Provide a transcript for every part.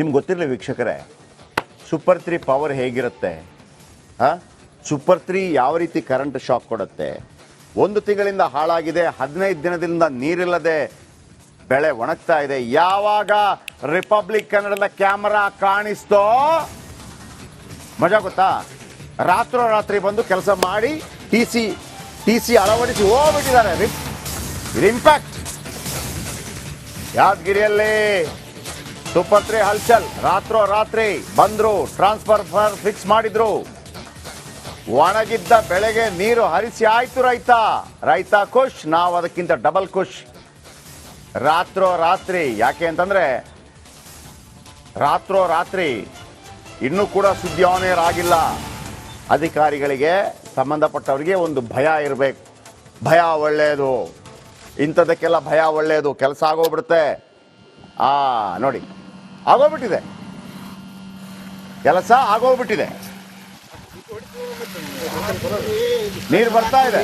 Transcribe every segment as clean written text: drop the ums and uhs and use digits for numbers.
ನಿಮ್ಗೆ ಗೊತ್ತಿರಲಿ ವೀಕ್ಷಕರೇ, ಸೂಪರ್ 3 ಪವರ್ ಹೇಗಿರುತ್ತೆ? ಹಾಂ, ಸೂಪರ್ 3 ಯಾವ ರೀತಿ ಕರೆಂಟ್ ಶಾಕ್ ಕೊಡುತ್ತೆ? 1 ತಿಂಗಳಿಂದ ಹಾಳಾಗಿದೆ, 15 ದಿನದಿಂದ ನೀರಿಲ್ಲದೆ ಬೆಳೆ ಒಣಗ್ತಾ ಇದೆ. ಯಾವಾಗ ರಿಪಬ್ಲಿಕ್ ಕನ್ನಡದ ಕ್ಯಾಮರಾ ಕಾಣಿಸ್ತೋ ಮಜಾ ಗೊತ್ತಾ? ರಾತ್ರೋರಾತ್ರಿ ಬಂದು ಕೆಲಸ ಮಾಡಿ ಟಿ ಸಿ ಅಳವಡಿಸಿ ಹೋಗ್ಬಿಟ್ಟಿದ್ದಾರೆ. ಇದು ಇಂಪ್ಯಾಕ್ಟ್. ಯಾದಗಿರಿಯಲ್ಲಿ ಸೂಪರ್ 3 ಹಲ್ಚಲ್. ರಾತ್ರೋರಾತ್ರಿ ಬಂದ್ರು, ಟ್ರಾನ್ಸ್ಫರ್ ಫಿಕ್ಸ್ ಮಾಡಿದ್ರು. ಒಣಗಿದ್ದ ಬೆಳೆಗೆ ನೀರು ಹರಿಸಿ ಆಯ್ತು ರೈತ ಖುಷ್. ನಾವು ಅದಕ್ಕಿಂತ ಡಬಲ್ ಖುಷ್. ರಾತ್ರೋರಾತ್ರಿ ಯಾಕೆ ಅಂತಂದ್ರೆ ರಾತ್ರೋರಾತ್ರಿ ಇನ್ನೂ ಕೂಡ ಸುದ್ದಿ ಆನ್ ಏರ್ ಆಗಿಲ್ಲ. ಅಧಿಕಾರಿಗಳಿಗೆ, ಸಂಬಂಧಪಟ್ಟವರಿಗೆ ಒಂದು ಭಯ ಇರಬೇಕು. ಭಯ ಒಳ್ಳೆಯದು, ಇಂಥದಕ್ಕೆಲ್ಲ ಭಯ ಒಳ್ಳೆಯದು. ಕೆಲಸ ಆಗೋಗ್ಬಿಡುತ್ತೆ. ನೋಡಿ, ಆಗೋಗ್ಬಿಟ್ಟಿದೆ, ಕೆಲಸ ಆಗೋಗ್ಬಿಟ್ಟಿದೆ. ನೀರು ಬರ್ತಾ ಇದೆ.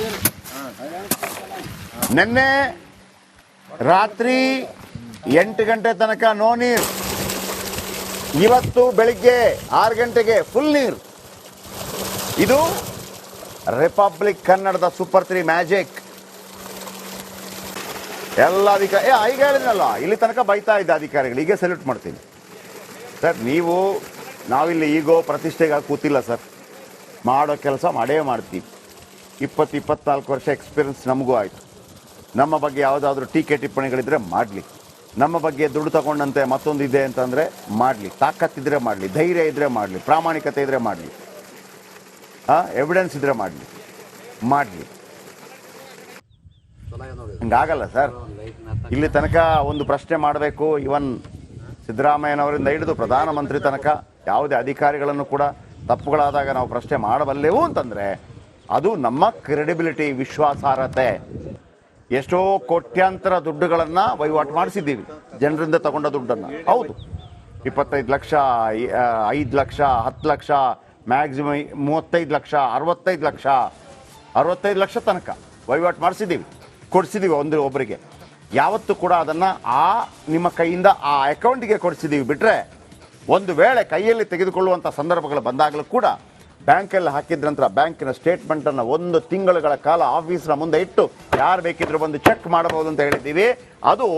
ನಿನ್ನೆ ರಾತ್ರಿ 8 ಗಂಟೆ ತನಕ ನೋ ನೀರು. ಇವತ್ತು ಬೆಳಿಗ್ಗೆ 6 ಗಂಟೆಗೆ ಫುಲ್ ನೀರು. ಇದು ರಿಪಬ್ಲಿಕ್ ಕನ್ನಡದ ಸೂಪರ್ 3 ಮ್ಯಾಜಿಕ್. ಎಲ್ಲ ಅಧಿಕಾರಿ ಈಗ ಹೇಳಿದ್ನಲ್ಲ, ಇಲ್ಲಿ ತನಕ ಬೈತಾ ಇದ್ದ ಅಧಿಕಾರಿಗಳು. ಈಗ ಸಲ್ಯೂಟ್ ಮಾಡ್ತೀನಿ ಸರ್. ನಾವಿಲ್ಲಿ ಈಗೋ ಪ್ರತಿಷ್ಠೆಗಾಗಿ ಕೂತಿಲ್ಲ ಸರ್. ಮಾಡೋ ಕೆಲಸ ಮಾಡೇ ಮಾಡ್ತೀವಿ. 20-24 ವರ್ಷ ಎಕ್ಸ್ಪೀರಿಯನ್ಸ್ ನಮಗೂ ಆಯಿತು. ನಮ್ಮ ಬಗ್ಗೆ ಯಾವುದಾದ್ರೂ ಟೀಕೆ ಟಿಪ್ಪಣಿಗಳಿದ್ರೆ ಮಾಡಲಿ. ನಮ್ಮ ಬಗ್ಗೆ ದುಡ್ಡು ತಗೊಂಡಂತೆ ಮತ್ತೊಂದು ಇದೆ ಅಂತಂದರೆ ಮಾಡಲಿ. ತಾಕತ್ತಿದ್ರೆ ಮಾಡಲಿ, ಧೈರ್ಯ ಇದ್ದರೆ ಮಾಡಲಿ, ಪ್ರಾಮಾಣಿಕತೆ ಇದ್ದರೆ ಮಾಡಲಿ, ಎವಿಡೆನ್ಸ್ ಇದ್ದರೆ ಮಾಡಲಿ. ಹಂಗಾಗಲ್ಲ ಸರ್. ಇಲ್ಲಿ ತನಕ ಒಂದು ಪ್ರಶ್ನೆ ಮಾಡಬೇಕು. ಇವನ್ ಸಿದ್ದರಾಮಯ್ಯನವರಿಂದ ಹಿಡಿದು ಪ್ರಧಾನಮಂತ್ರಿ ತನಕ ಯಾವುದೇ ಅಧಿಕಾರಿಗಳನ್ನು ಕೂಡ ತಪ್ಪುಗಳಾದಾಗ ನಾವು ಪ್ರಶ್ನೆ ಮಾಡಬಲ್ಲೆವು ಅಂತಂದರೆ ಅದು ನಮ್ಮ ಕ್ರೆಡಿಬಿಲಿಟಿ, ವಿಶ್ವಾಸಾರ್ಹತೆ. ಎಷ್ಟೋ ಕೋಟ್ಯಾಂತರ ದುಡ್ಡುಗಳನ್ನು ವಹಿವಾಟು ಮಾಡಿಸಿದ್ದೀವಿ ಜನರಿಂದ ತಗೊಂಡ ದುಡ್ಡನ್ನು. ಹೌದು, 25 ಲಕ್ಷ, 5 ಲಕ್ಷ, 10 ಲಕ್ಷ, ಮ್ಯಾಕ್ಸಿಮಮ್ 35 ಲಕ್ಷ, 65 ಲಕ್ಷ ತನಕ ವಹಿವಾಟು ಮಾಡಿಸಿದ್ದೀವಿ, ಕೊಡಿಸಿದ್ದೀವಿ ಒಬ್ಬರಿಗೆ. ಯಾವತ್ತೂ ಕೂಡ ಅದನ್ನು ನಿಮ್ಮ ಕೈಯಿಂದ ಆ ಅಕೌಂಟಿಗೆ ಕೊಡಿಸಿದ್ದೀವಿ. ಬಿಟ್ಟರೆ ಒಂದು ವೇಳೆ ಕೈಯಲ್ಲಿ ತೆಗೆದುಕೊಳ್ಳುವಂಥ ಸಂದರ್ಭಗಳು ಬಂದಾಗಲೂ ಕೂಡ ಬ್ಯಾಂಕಲ್ಲಿ ಹಾಕಿದ ನಂತರ ಬ್ಯಾಂಕಿನ ಸ್ಟೇಟ್ಮೆಂಟನ್ನು 1 ತಿಂಗಳುಗಳ ಕಾಲ ಆಫೀಸ್ನ ಮುಂದೆ ಇಟ್ಟು ಯಾರು ಬೇಕಿದ್ರೂ ಬಂದು ಚೆಕ್ ಮಾಡಬಹುದು ಅಂತ ಹೇಳಿದ್ದೀವಿ. ಅದು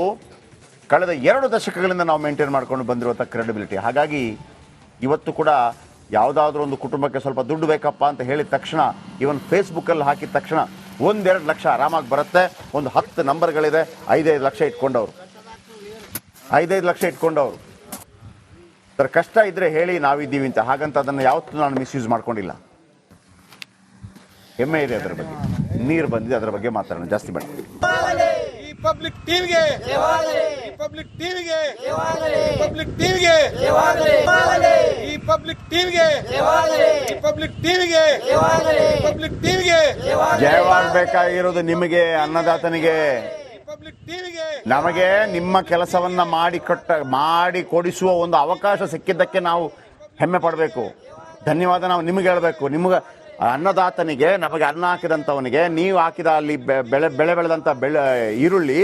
ಕಳೆದ 2 ದಶಕಗಳಿಂದ ನಾವು ಮೇಂಟೈನ್ ಮಾಡ್ಕೊಂಡು ಬಂದಿರುವಂಥ ಕ್ರೆಡಿಬಿಲಿಟಿ. ಹಾಗಾಗಿ ಇವತ್ತು ಕೂಡ ಯಾವುದಾದ್ರೂ ಒಂದು ಕುಟುಂಬಕ್ಕೆ ಸ್ವಲ್ಪ ದುಡ್ಡು ಬೇಕಪ್ಪ ಅಂತ ಹೇಳಿದ ತಕ್ಷಣ, ಇವನ್ ಫೇಸ್ಬುಕ್ಕಲ್ಲಿ ಹಾಕಿದ ತಕ್ಷಣ 1-2 ಲಕ್ಷ ಆರಾಮಾಗಿ ಬರುತ್ತೆ. ಒಂದು 10 ನಂಬರ್ಗಳಿದೆ, 5-5 ಲಕ್ಷ ಇಟ್ಕೊಂಡವರು ಸರ್. ಕಷ್ಟ ಇದ್ರೆ ಹೇಳಿ, ನಾವಿದ್ದೀವಿ ಅಂತ. ಹಾಗಂತ ಅದನ್ನು ಯಾವತ್ತೂ ನಾನು ಮಿಸ್ಯೂಸ್ ಮಾಡ್ಕೊಂಡಿಲ್ಲ. ಹೆಮ್ಮೆ ಇದೆ ಅದರ ಬಗ್ಗೆ. ನೀರು ಬಂದಿದೆ, ಅದರ ಬಗ್ಗೆ ಮಾತಾಡೋಣ, ಜಾಸ್ತಿ ಬೇಡ. ಪಬ್ಲಿಕ್ ಟಿವಿಗೆ ಜಯವಾಗಬೇಕಾಗಿರೋದು ನಿಮಗೆ, ಅನ್ನದಾತನಿಗೆ. ನಮಗೆ ನಿಮ್ಮ ಕೆಲಸವನ್ನ ಮಾಡಿ ಕೊಡಿಸುವ ಒಂದು ಅವಕಾಶ ಸಿಕ್ಕಿದ್ದಕ್ಕೆ ನಾವು ಹೆಮ್ಮೆ ಪಡಬೇಕು. ಧನ್ಯವಾದ ನಾವು ನಿಮಗೆ ಹೇಳಬೇಕು. ನಿಮಗೆ ಅನ್ನದಾತನಿಗೆ, ನಮಗೆ ಅನ್ನ ಹಾಕಿದಂಥವನಿಗೆ, ನೀವು ಹಾಕಿದ ಅಲ್ಲಿ ಬೆಳೆ ಬೆಳೆದಂಥ ಈರುಳ್ಳಿ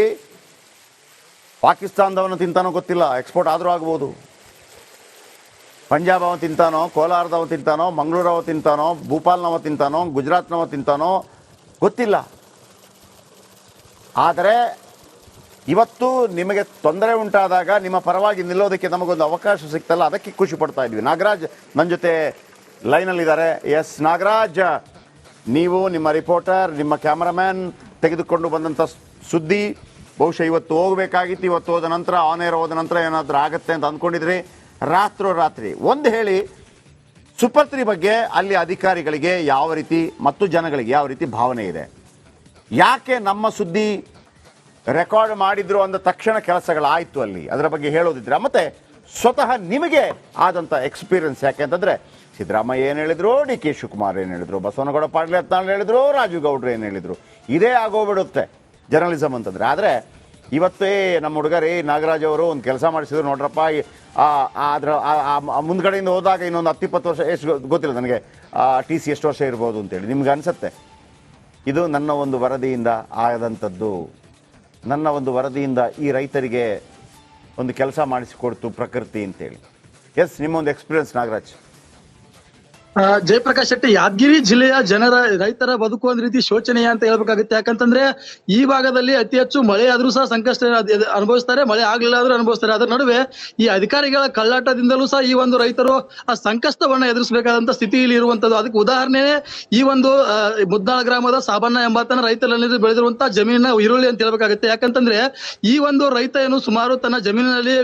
ಪಾಕಿಸ್ತಾನದವನು ತಿಂತಾನೋ ಗೊತ್ತಿಲ್ಲ, ಎಕ್ಸ್ಪೋರ್ಟ್ ಆದರೂ ಆಗ್ಬೋದು. ಪಂಜಾಬ್ ಅವ ತಿಂತಾನೋ, ಕೋಲಾರದವ ತಿಂತಾನೋ, ಮಂಗಳೂರವ ತಿಂತಾನೋ, ಭೂಪಾಲ್ನವ ತಿಂತಾನೋ, ಗುಜರಾತ್ನವ ತಿಂತಾನೋ ಗೊತ್ತಿಲ್ಲ. ಆದರೆ ಇವತ್ತು ನಿಮಗೆ ತೊಂದರೆ ಉಂಟಾದಾಗ ನಿಮ್ಮ ಪರವಾಗಿ ನಿಲ್ಲೋದಕ್ಕೆ ನಮಗೊಂದು ಅವಕಾಶ ಸಿಗ್ತಲ್ಲ, ಅದಕ್ಕೆ ಖುಷಿ ಪಡ್ತಾ ಇದ್ವಿ. ನಾಗರಾಜ್ ನನ್ನ ಜೊತೆ ಲೈನಲ್ಲಿದ್ದಾರೆ. ಎಸ್ ನಾಗರಾಜ್, ನೀವು, ನಿಮ್ಮ ರಿಪೋರ್ಟರ್, ನಿಮ್ಮ ಕ್ಯಾಮರಾಮ್ಯಾನ್ ತೆಗೆದುಕೊಂಡು ಬಂದಂಥ ಸುದ್ದಿ ಬಹುಶಃ ಇವತ್ತು ಹೋಗಬೇಕಾಗಿತ್ತು. ಇವತ್ತು ಹೋದ ನಂತರ, ಆನ್ ಏರ್ ಹೋದ ನಂತರ ಏನಾದರೂ ಆಗುತ್ತೆ ಅಂತ ಅಂದ್ಕೊಂಡಿದ್ರಿ. ರಾತ್ರಿ ಒಂದು ಹೇಳಿ, ಸೂಪರ್ 3 ಬಗ್ಗೆ ಅಲ್ಲಿ ಅಧಿಕಾರಿಗಳಿಗೆ ಯಾವ ರೀತಿ ಮತ್ತು ಜನಗಳಿಗೆ ಯಾವ ರೀತಿ ಭಾವನೆ ಇದೆ? ಯಾಕೆ ನಮ್ಮ ಸುದ್ದಿ ರೆಕಾರ್ಡ್ ಮಾಡಿದ್ರು ಅಂದ ತಕ್ಷಣ ಕೆಲಸಗಳಾಯಿತು ಅಲ್ಲಿ? ಅದರ ಬಗ್ಗೆ ಹೇಳೋದಿದ್ರೆ, ಮತ್ತೆ ಸ್ವತಃ ನಿಮಗೆ ಆದಂಥ ಎಕ್ಸ್ಪೀರಿಯನ್ಸ್. ಯಾಕೆ ಅಂತಂದರೆ ಸಿದ್ದರಾಮಯ್ಯ ಏನು ಹೇಳಿದ್ರು, ಡಿ ಕೆ ಶಿವಕುಮಾರ್ ಏನು ಹೇಳಿದ್ರು, ಬಸವನಗೌಡ ಪಾಟೀಲ್ ಯತ್ನಾಳ್ ಹೇಳಿದ್ರು, ರಾಜೀವ್ ಗೌಡ್ರು ಏನು ಹೇಳಿದ್ರು, ಇದೇ ಆಗೋಗ್ಬಿಡುತ್ತೆ ಜರ್ನಲಿಸಮ್ ಅಂತಂದರೆ. ಆದರೆ ಇವತ್ತೇ ನಮ್ಮ ಹುಡುಗರೇ ನಾಗರಾಜ್ ಅವರು ಒಂದು ಕೆಲಸ ಮಾಡಿಸಿದ್ರು ನೋಡ್ರಪ್ಪ. ಅದರ ಮುಂದ್ಗಡೆಯಿಂದ ಹೋದಾಗ ಇನ್ನೊಂದು 10-20 ವರ್ಷ, ಎಷ್ಟು ಗೊತ್ತಿಲ್ಲ ನನಗೆ, ಟಿ ಸಿ ಎಷ್ಟು ವರ್ಷ ಇರ್ಬೋದು ಅಂತೇಳಿ ನಿಮ್ಗೆ ಅನಿಸುತ್ತೆ. ಇದು ನನ್ನ ಒಂದು ವರದಿಯಿಂದ ಆದಂಥದ್ದು. ನನ್ನ ಒಂದು ವರದಿಯಿಂದ ಈ ರೈತರಿಗೆ ಒಂದು ಕೆಲಸ ಮಾಡಿಸಿಕೊಡ್ತು ಪ್ರಕೃತಿ ಅಂತೇಳಿ. ಎಸ್, ನಿಮ್ಮ ಒಂದು ಎಕ್ಸ್ಪೀರಿಯನ್ಸ್ ನಾಗರಾಜ್. ಜಯಪ್ರಕಾಶ್ ಶೆಟ್ಟಿ, ಯಾದಗಿರಿ ಜಿಲ್ಲೆಯ ಜನರ ರೈತರ ಬದುಕು ಒಂದ್ ರೀತಿ ಶೋಚನೀಯ ಅಂತ ಹೇಳ್ಬೇಕಾಗುತ್ತೆ. ಯಾಕಂತಂದ್ರೆ ಈ ಭಾಗದಲ್ಲಿ ಅತಿ ಹೆಚ್ಚು ಮಳೆ ಆದ್ರೂ ಸಹ ಸಂಕಷ್ಟ ಅನುಭವಿಸ್ತಾರೆ, ಮಳೆ ಆಗ್ಲಿಲ್ಲ ಆದ್ರೂ ಅನುಭವಿಸ್ತಾರೆ. ಅದರ ನಡುವೆ ಈ ಅಧಿಕಾರಿಗಳ ಕಳ್ಳಾಟದಿಂದಲೂ ಸಹ ಈ ಒಂದು ರೈತರು ಆ ಸಂಕಷ್ಟವನ್ನ ಎದುರಿಸಬೇಕಾದಂತ ಸ್ಥಿತಿಯಲ್ಲಿ ಇರುವಂತದ್ದು. ಅದಕ್ಕೆ ಉದಾಹರಣೆ ಈ ಒಂದು ಮುದ್ನಾಳ ಗ್ರಾಮದ ಸಾಬಣ್ಣ ಎಂಬಾತನ ರೈತರಲ್ಲಿ ಬೆಳೆದಿರುವಂತಹ ಜಮೀನಿನ ಈರುಳ್ಳಿ ಅಂತ ಹೇಳ್ಬೇಕಾಗುತ್ತೆ. ಯಾಕಂತಂದ್ರೆ ಈ ಒಂದು ರೈತ ಏನು ಸುಮಾರು ತನ್ನ ಜಮೀನಿನಲ್ಲಿ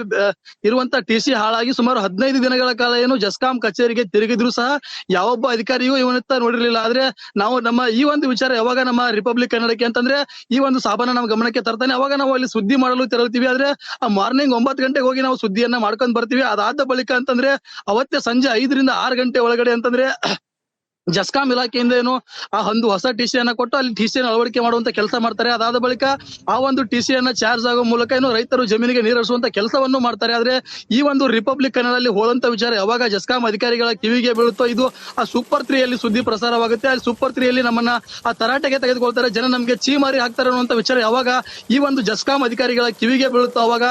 ಇರುವಂತ ಟಿಸಿ ಹಾಳಾಗಿ ಸುಮಾರು 15 ದಿನಗಳ ಕಾಲ ಏನು ಜಸ್ಕಾಂ ಕಚೇರಿಗೆ ತಿರುಗಿದ್ರು ಸಹ ಯಾವೊಬ್ಬ ಅಧಿಕಾರಿಯೂ ಇವನತ್ತ ನೋಡಿರ್ಲಿಲ್ಲ. ಆದ್ರೆ ನಾವು ನಮ್ಮ ಈ ಒಂದು ವಿಚಾರ ಯಾವಾಗ ನಮ್ಮ ರಿಪಬ್ಲಿಕ್ ಕನ್ನಡಕ್ಕೆ ಅಂತಂದ್ರೆ ಈ ಒಂದು ಸಾಬನ ನಮ್ಮ ಗಮನಕ್ಕೆ ತರ್ತಾನೆ, ಅವಾಗ ನಾವು ಅಲ್ಲಿ ಸುದ್ದಿ ಮಾಡಲು ತೆರಳುತ್ತೀವಿ. ಆದ್ರೆ ಆ ಮಾರ್ನಿಂಗ್ 9 ಗಂಟೆಗೆ ಹೋಗಿ ನಾವು ಸುದ್ದಿಯನ್ನ ಮಾಡ್ಕೊಂಡ್ ಬರ್ತೀವಿ. ಅದಾದ ಬಳಿಕ ಅಂತಂದ್ರೆ ಅವತ್ತೇ ಸಂಜೆ 5 ರಿಂದ 6 ಗಂಟೆ ಒಳಗಡೆ ಅಂತಂದ್ರೆ ಜಸ್ಕಾಂ ಇಲಾಖೆಯಿಂದ ಏನು ಆ ಒಂದು ಹೊಸ ಟಿಸಿಯನ್ನ ಕೊಟ್ಟು ಅಲ್ಲಿ ಟಿಸಿಯನ್ನು ಅಳವಡಿಕೆ ಮಾಡುವಂತ ಕೆಲಸ ಮಾಡ್ತಾರೆ. ಅದಾದ ಬಳಿಕ ಆ ಒಂದು ಟಿಸಿಯನ್ನ ಚಾರ್ಜ್ ಆಗೋ ಮೂಲಕ ಏನು ರೈತರು ಜಮೀನಿಗೆ ನೀರಿಸುವಂತ ಕೆಲಸವನ್ನು ಮಾಡ್ತಾರೆ. ಆದ್ರೆ ಈ ಒಂದು ರಿಪಬ್ಲಿಕ್ ಕನ್ನಡದಲ್ಲಿ ಹೋದಂತ ವಿಚಾರ ಯಾವಾಗ ಜಸ್ಕಾಂ ಅಧಿಕಾರಿಗಳ ಕಿವಿಗೆ ಬೀಳುತ್ತೋ ಇದು ಆ ಸೂಪರ್ 3 ಯಲ್ಲಿ ಸುದ್ದಿ ಪ್ರಸಾರವಾಗುತ್ತೆ. ಅಲ್ಲಿ ಸೂಪರ್ 3 ಯಲ್ಲಿ ನಮ್ಮನ್ನ ಆ ತರಾಟೆಗೆ ತೆಗೆದುಕೊಳ್ತಾರೆ, ಜನ ನಮ್ಗೆ ಚೀಮಾರಿ ಹಾಕ್ತಾರೆ ಅನ್ನುವಂತ ವಿಚಾರ ಯಾವಾಗ ಈ ಒಂದು ಜಸ್ಕಾಂ ಅಧಿಕಾರಿಗಳ ಕಿವಿಗೆ ಬೀಳುತ್ತೋ ಅವಾಗ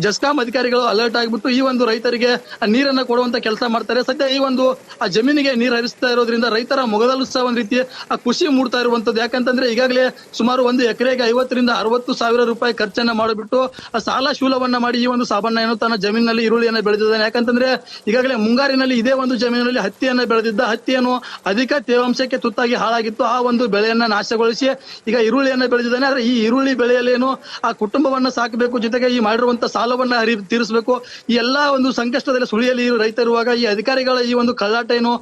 ಜಸ್ಕಾಂ ಅಧಿಕಾರಿಗಳು ಅಲರ್ಟ್ ಆಗಿಬಿಟ್ಟು ಈ ಒಂದು ರೈತರಿಗೆ ನೀರನ್ನ ಕೊಡುವಂತ ಕೆಲಸ ಮಾಡ್ತಾರೆ. ಸದ್ಯ ಈ ಒಂದು ಆ ಜಮೀನಿಗೆ ನೀರು ಹರಿಸ್ತಾ ಇರೋದ್ರಿಂದ ರೈತರ ಮೊಗದಲ್ಲೂ ಸಹ ಒಂದ್ ರೀತಿ ಆ ಖುಷಿ ಮೂಡ್ತಾ ಇರುವಂತದ್ದು. ಯಾಕಂತಂದ್ರೆ ಈಗಾಗಲೇ ಸುಮಾರು ಒಂದು ಎಕರೆಗೆ 50 ರಿಂದ 60 ಸಾವಿರ ರೂಪಾಯಿ ಖರ್ಚನ್ನ ಮಾಡಿಬಿಟ್ಟು ಆ ಸಾಲ ಶೂಲವನ್ನ ಮಾಡಿ ಈ ಒಂದು ಸಾಬಣ್ಣ ಏನು ತನ್ನ ಜಮೀನಿನಲ್ಲಿ ಈರುಳ್ಳಿಯನ್ನ ಬೆಳೆದಿದ್ದಾನೆ. ಯಾಕಂತಂದ್ರೆ ಈಗಾಗಲೇ ಮುಂಗಾರಿನಲ್ಲಿ ಇದೇ ಒಂದು ಜಮೀನಿನಲ್ಲಿ ಹತ್ತಿಯನ್ನ ಬೆಳೆದಿದ್ದ, ಹತ್ತಿಯನ್ನು ಅಧಿಕ ತೇವಾಂಶಕ್ಕೆ ತುತ್ತಾಗಿ ಹಾಳಾಗಿತ್ತು. ಆ ಒಂದು ಬೆಳೆಯನ್ನ ನಾಶಗೊಳಿಸಿ ಈಗ ಈರುಳ್ಳಿಯನ್ನ ಬೆಳೆದಿದ್ದಾನೆ. ಆದ್ರೆ ಈ ಈರುಳ್ಳಿ ಬೆಳೆಯಲ್ಲಿ ಏನು ಆ ಕುಟುಂಬವನ್ನ ಸಾಕಬೇಕು, ಜೊತೆಗೆ ಈ ಮಾಡಿರುವಂತ ಸಾಲವನ್ನ ತೀರಿಸಬೇಕು. ಈ ಎಲ್ಲಾ ಒಂದು ಸಂಕಷ್ಟದಲ್ಲಿ ಸುಳಿಯಲ್ಲಿ ರೈತರುವಾಗ ಈ ಅಧಿಕಾರಿಗಳ ಈ ಒಂದು ಕಳ್ಳಾಟ ಏನು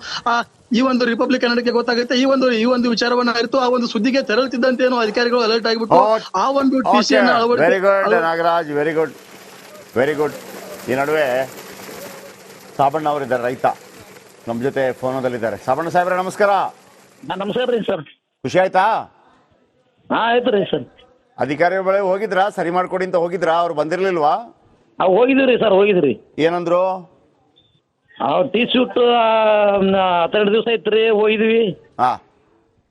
ಈ ಒಂದು ರಿಪಬ್ಲಿಕ್ ಕನ್ನಡಕ್ಕೆ ಗೊತ್ತಾಗುತ್ತೆ. ಈ ಒಂದು ವಿಚಾರವನ್ನ ಅರಿತು ಆ ಒಂದು ಸುದ್ದಿಗೆ ತೆರಳುತ್ತಿದ್ದಂತೆ ಏನು ಅಧಿಕಾರಿಗಳು ಅಲರ್ಟ್ ಆಗಿಬಿಟ್ಟು ಆ ಒಂದು ಟಿಸಿಯನ್ನ very good Nagaraj, very good, very good. ಈ ನಡುವೆ ಸಾಬಣ್ಣ ಅವರಿದ್ದಾರೆ, ರೈತ ನಮ್ಮ ಜೊತೆ ಫೋನದಲ್ಲಿದ್ದಾರೆ. ಸಾಬಣ್ಣ ಸಾಹೇಬ್ರೆ ನಮಸ್ಕಾರ. ನಮಸ್ಕಾರ ರೀ ಸರ್. ಖುಷಿ ಆಯ್ತಾ? ಆಯ್ತು ರೀ ಸರ್. ಅಧಿಕಾರಿಗಳ ಬಳಿ ಹೋಗಿದ್ರಾ, ಸರಿ ಮಾಡ್ಕೊಡಿ ಅಂತ ಹೋಗಿದ್ರಾ? ಅವ್ರು ಬಂದಿರ್ಲಿಲ್ವಾ? ಹೋಗಿದ್ವಿ ಸರ್, ಹೋಗಿದ್ರಿ. ಏನಂದ್ರು? ಟೀ ಶೂಟ್ 12 ದಿವಸ ಐತ್ರಿ, ಹೋಗಿದ್ವಿ.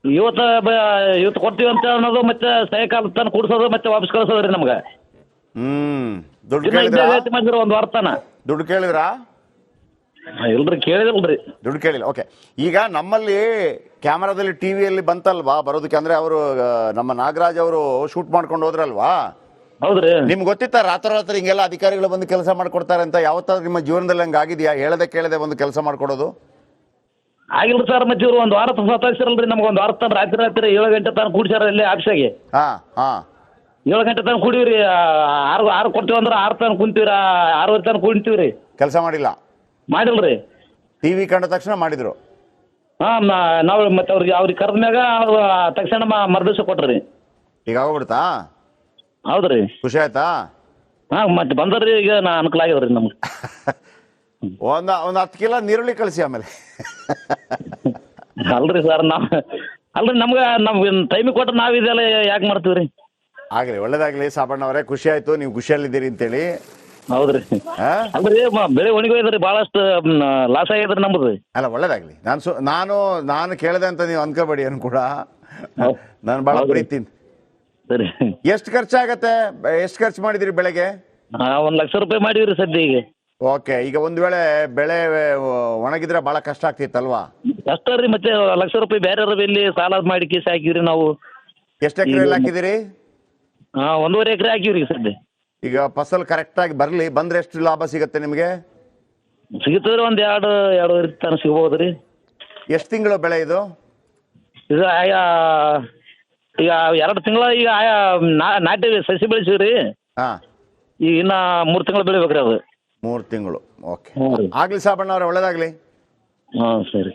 ಇವತ್ತು ಕೊಡ್ತೀವಿ ಅಂತ ಅನ್ನೋದು, ಮತ್ತೆ ಸಾಯಂಕಾಲ ತನ ಕೂಡ್ಸೋದು, ಮತ್ತೆ ವಾಪಸ್ ಕಳ್ಸೋದ್ರಿ ನಮ್ಗ. ದುಡ್ಡು ಕೇಳಿದ್ರ? ಒಂದ್ ವಾರ ತನ ದುಡ್ಡು ಕೇಳಿದ್ರಾ? ಇಲ್ರಿ, ಕೇಳಿದಿಲ್ರಿ. ದುಡ್ಡು ಕೇಳಿಲ್ಲ. ಓಕೆ, ಈಗ ನಮ್ಮಲ್ಲಿ ಕ್ಯಾಮರಾದಲ್ಲಿ ಟಿವಿಯಲ್ಲಿ ಬಂತಲ್ವಾ ಬರೋದಕ್ಕೆ, ಅಂದ್ರೆ ಅವರು ನಮ್ಮ ನಾಗರಾಜ್ ಅವರು ಶೂಟ್ ಮಾಡ್ಕೊಂಡು ಹೋದ್ರಲ್ವಾ? ಹೌದ್ರಿ. ನಿಮ್ಗೆ ಗೊತ್ತಿತ್ತ ರಾತ್ರಿ ಹಿಂಗೆಲ್ಲ ಅಧಿಕಾರಿಗಳು ಬಂದು ಕೆಲಸ ಮಾಡ್ಕೊಡ್ತಾರೆ ಅಂತ? ಯಾವತ್ತಾದ್ರೂ ನಿಮ್ಮ ಜೀವನದಲ್ಲಿ ಹಂಗ ಆಗಿದೆಯಾ? ಹೇಳದೆ ಕೇಳದೆ ಒಂದು ಕೆಲಸ ಮಾಡ್ಕೊಡೋದು? ಆಗಿಲ್ರಿ ಸರ್. ಮತ್ತೆ ಇವ್ರು ಒಂದ್ ವಾರ ಸತಾಯಿಸಿರಲ್ರಿ ನಮ್ಗೆ. ಒಂದ್ ವಾರ ತನ ರಾತ್ರಿ 7 ಗಂಟೆ ತನಕ ಕೂಡ್ಸ್ಯಾರ ಇಲ್ಲಿ ಆಫೀಸಾಗೆ. 7 ಗಂಟೆ ತನಕ ಕುಡಿವ್ರಿ. 6 ಕೊಡ್ತೀವಿ ಅಂದ್ರೆ 6 ತನಕ ಕುಂತೀವ್ರಿ, 6:30 ತನಕ ಕುಂತೀವ್ರಿ. ಕೆಲಸ ಮಾಡಿಲ್ಲ? ಮಾಡಿಲ್ರಿ. ಟಿವಿ ಕಂಡ ತಕ್ಷಣ ಮಾಡಿದ್ರು? ನಾವು ಮತ್ತೆ ಅವ್ರಿಗೆ ಕರೆದ ಮ್ಯಾಗ ತಕ್ಷಣ ಮರ್ದಿವ್ಸ ಕೊಟ್ರಿ. ಈಗ ಆಗೋಗ್ಬಿಡ್ತಾ? ಹೌದ್ರಿ. ಖುಷಿ ಆಯ್ತಾ? ಮತ್ತೆ ಬಂದ್ರಿ, ಈಗ ಅನುಕೂಲ ಆಗ್ಯದ್ರಿ ನಮ್ಗೆ. ಒಂದು 10 ಕಿಲೋ ನೀರುಳ್ಳಿ ಕಳಿಸಿ ಆಮೇಲೆ. ಅಲ್ರಿ ಸರ್, ಅಲ್ರಿ ನಮ್ಗೆ ಟೈಮಿಗೆ ಕೊಟ್ರೆ ನಾವ್ ಇದೆಲ್ಲ ಯಾಕೆ ಮಾಡ್ತೀವ್ರಿ? ಆಗ್ಲಿ, ಒಳ್ಳೇದಾಗ್ಲಿ ಸಾಬಣ್ಣ ಅವರೇ, ಖುಷಿ ಆಯ್ತು ನೀವು ಖುಷಿಯಲ್ಲಿದ್ದೀರಿ ಅಂತೇಳಿ. ಹೌದ್ರಿ. ಅಲ್ರಿ, ಬೆಳೆ ಒಣಗೋಯ್ದ್ರಿ, ಬಹಳಷ್ಟು ಲಾಸ್ ಆಗ್ಯದ್ರಿ ನಮ್ದು. ಅಲ್ಲ, ಒಳ್ಳೇದಾಗ್ಲಿ. ನಾನು ಕೇಳಿದೆ ಅಂತ ನೀವು ಅನ್ಕೋಬೇಡಿ ಏನು ಕೂಡ. ನಾನು ಬಹಳ ಪ್ರೀತಿನಿ. ಸರಿ. ಎಷ್ಟು ಖರ್ಚಾಗತ್ತೆ? ಎಷ್ಟು ಖರ್ಚು ಮಾಡಿದಿರಿ ಬೆಳೆಗೆ? 1 ಲಕ್ಷ ರೂಪಾಯಿ ಮಾಡಿವ್ರಿ ಸದ್ಯ ಈಗ. ಓಕೆ, ಈಗ ಒಂದ್ ವೇಳೆ ಬೆಳೆ ಒಣಗಿದ್ರೆ ಬಹಳ ಕಷ್ಟ ಆಗ್ತಿತ್ತಲ್ವಾ? ಕಷ್ಟ ರೀ. ಮತ್ತೆ 1 ಲಕ್ಷ ರೂಪಾಯಿ ಬೇರೆ ಇಲ್ಲಿ ಸಾಲ ಮಾಡಿ ಕೇಸ್ ಹಾಕಿವ್ರಿ ನಾವು. ಎಷ್ಟು ಎಕರೆ ಹಾಕಿದಿರಿ? 1.5 ಎಕರೆ ಹಾಕಿವ್ರಿ ಸದ್ಯ. ಈಗ ಫಸಲ್ ಕರೆಕ್ಟ್ ಆಗಿ ಬಂದ್ರೆ ಎಷ್ಟು ಲಾಭ ಸಿಗತ್ತೆ ನಿಮ್ಗೆ? ಸಿಗುತ್ತದ್ರಿ, ಒಂದ್ 2.5 ತನಕ ಸಿಗಬಹುದ್ರಿ. ಎಷ್ಟು ತಿಂಗಳು ಬೆಳೆ ಇದು? ಇದು ಈಗ 2 ತಿಂಗಳ ಈಗ ನಾಟಿ ಸಸಿ ಬೆಳೆಸಿವ್ರಿ. ಈಗ ಇನ್ನ 3 ತಿಂಗಳು ಬೆಳಿಬೇಕ್ರಿ ಅದು. 3 ತಿಂಗಳು. ಓಕೆ, ಆಗ್ಲಿ ಸಾಬಣ್ಣ ಅವ್ರೆ, ಒಳ್ಳೇದಾಗ್ಲಿ. ಸರಿ.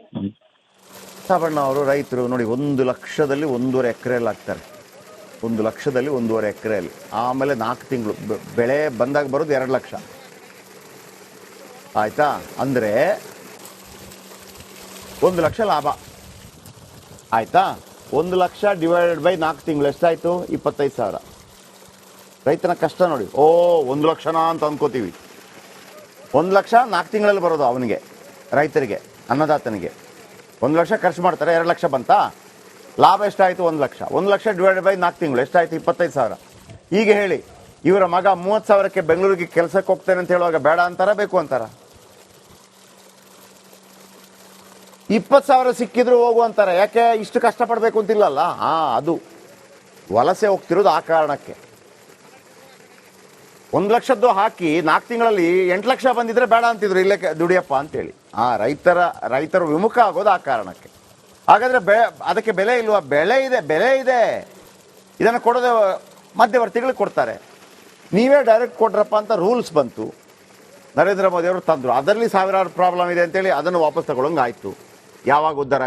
ಸಾಬಣ್ಣ ಅವರು ರೈತರು ನೋಡಿ, 1 ಲಕ್ಷದಲ್ಲಿ 1.5 ಎಕರೆಯಲ್ಲಿ ಹಾಕ್ತಾರೆ. 1 ಲಕ್ಷದಲ್ಲಿ 1.5 ಎಕರೆಯಲ್ಲಿ. ಆಮೇಲೆ 4 ತಿಂಗಳು ಬೆಳೆ ಬಂದಾಗ ಬರೋದು 2 ಲಕ್ಷ. ಆಯ್ತಾ? ಅಂದ್ರೆ 1 ಲಕ್ಷ ಲಾಭ ಆಯ್ತಾ? 1 ಲಕ್ಷ ಡಿವೈಡೆಡ್ ಬೈ 4 ತಿಂಗಳು ಎಷ್ಟಾಯ್ತು? 25,000. ರೈತನ ಕಷ್ಟ ನೋಡಿ. 1 ಲಕ್ಷನಾ ಅಂತ ಅನ್ಕೋತೀವಿ. 1 ಲಕ್ಷ 4 ತಿಂಗಳಲ್ಲಿ ಬರೋದು ಅವನಿಗೆ, ರೈತರಿಗೆ, ಅನ್ನದಾತನಿಗೆ. 1 ಲಕ್ಷ ಖರ್ಚು ಮಾಡ್ತಾರೆ, 2 ಲಕ್ಷ ಬಂತಾ? ಲಾಭ ಎಷ್ಟಾಯ್ತು? 1 ಲಕ್ಷ. 1 ಲಕ್ಷ ಡಿವೈಡೆಡ್ ಬೈ 4 ತಿಂಗಳು ಎಷ್ಟಾಯ್ತು? 25,000. ಈಗ ಹೇಳಿ, ಇವರ ಮಗ 30,000ಕ್ಕೆ ಬೆಂಗಳೂರಿಗೆ ಕೆಲಸಕ್ಕೆ ಹೋಗ್ತೇನೆ ಅಂತ ಹೇಳುವಾಗ ಬೇಡ ಅಂತಾರ, ಬೇಕು ಅಂತಾರ? 20,000 ಸಿಕ್ಕಿದ್ರು ಹೋಗು ಅಂತಾರೆ. ಯಾಕೆ ಇಷ್ಟು ಕಷ್ಟಪಡಬೇಕು ಅಂತಿಲ್ಲಲ್ಲ. ಅದು ವಲಸೆ ಹೋಗ್ತಿರೋದು ಆ ಕಾರಣಕ್ಕೆ. 1 ಲಕ್ಷದ್ದು ಹಾಕಿ 4 ತಿಂಗಳಲ್ಲಿ 8 ಲಕ್ಷ ಬಂದಿದ್ರೆ ಬೇಡ ಅಂತಿದ್ರು, ಇಲ್ಲೇ ದುಡಿಯಪ್ಪ ಅಂತೇಳಿ. ರೈತರು ವಿಮುಖ ಆಗೋದು ಆ ಕಾರಣಕ್ಕೆ. ಹಾಗಾದ್ರೆ ಅದಕ್ಕೆ ಬೆಲೆ ಇಲ್ವಾ? ಬೆಲೆ ಇದೆ. ಇದನ್ನು ಕೊಡೋದು ಮಧ್ಯವರ್ತಿಗಳಿಗೆ ಕೊಡ್ತಾರೆ. ನೀವೇ ಡೈರೆಕ್ಟ್ ಕೊಡ್ರಪ್ಪ ಅಂತ ರೂಲ್ಸ್ ಬಂತು, ನರೇಂದ್ರ ಮೋದಿ ಅವರು ತಂದರು. ಅದರಲ್ಲಿ ಸಾವಿರಾರು ಪ್ರಾಬ್ಲಮ್ ಇದೆ ಅಂತೇಳಿ ಅದನ್ನು ವಾಪಸ್ ತಗೊಳ್ಳೋಂಗಾಯ್ತು. ಯಾವಾಗ ಉದ್ಧಾರ ಆಗುತ್ತೆ?